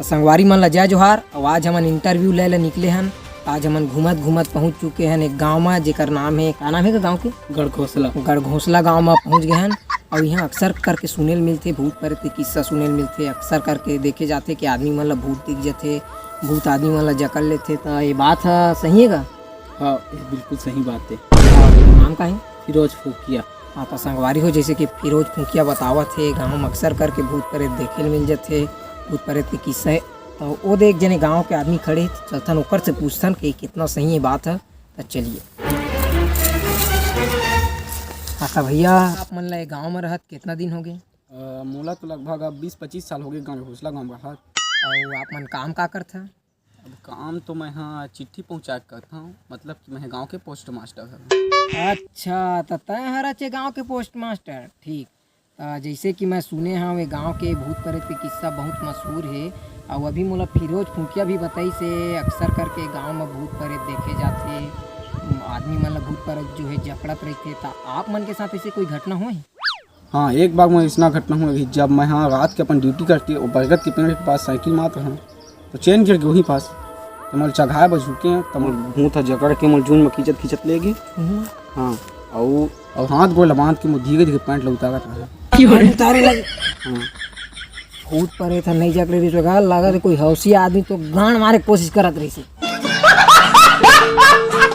तो संगवारी मन ला जय जोहार। और आज हमन इंटरव्यू ले निकले हन। आज हमन घूमत घूमत पहुंच चुके हन एक गांव में, जेकर नाम है, का नाम है गांव के? गढ़घोसला गांव में पहुंच गए हन। और यहाँ अक्सर करके सुनेल मिलते, भूत प्रेत के किस्सा सुनेल मिलते। अक्सर करके देखे जाते कि आदमी मन ला भूत दिख जाते, भूत आदमी मन ला जकड़ लेते। तो ये बात है सही है का? हाँ, ये बिल्कुल सही बात है। नाम का है? फिरोज फूकिया। हाँ, तो संगवारी हो जैसे कि फिरोज फूकिया बतावत है, गाँव में अक्सर करके भूत प्रेत देखे मिल जाते, भूत प्रेत के किस्सा है। तो वो देख जने गांव के आदमी खड़े, चलथन ऊपर से पूछथन कि कितना सही ये बात है। तो चलिए। हाँ भैया, आप मन ला गाँव में रहत कितना दिन हो गए? मोला तो लगभग अब 20-25 साल हो गए गढ़घोसला गाँव में रहत। और आप मन काम का करते हैं? अब काम तो मैं यहाँ चिट्ठी पहुँचा करता हूँ, मतलब कि मैं गाँव के पोस्ट मास्टर हूँ। अच्छा, तो तय हरचे गाँव के पोस्ट मास्टर। ठीक। जैसे कि मैं सुने हाँ वे गांव के भूत प्रेत के किस्सा बहुत मशहूर है। और अभी मोला फिरोज फूकिया भी बताई से अक्सर करके गांव में भूत प्रेत देखे जाते, आदमी मन ला भूत प्रेत जो है जकड़त रहते। तो आप मन के साथ ऐसे कोई घटना हुई? हाँ, एक बार मैं ऐसा घटना हुआ कि जब मैं यहाँ रात के अपन ड्यूटी करती और बरगद के पेड़ के पास साइकिल मात्र हूँ, तो चैन गिर गई वहीं पास। तो मोल चघाए बस झुके हैं, तो मोल भूत जकड़ के मोल जून में खींचत ले गई। हाँ, और हाथ गोड़ बांध के मुझे धीरे धीरे पैंट उतारत रहा। उतारे लगे? हाँ। भूत प्रेत नहीं जकड़े रही, लगा कोई हौसिया आदमी तो गांड मारे कोशिश करत रही।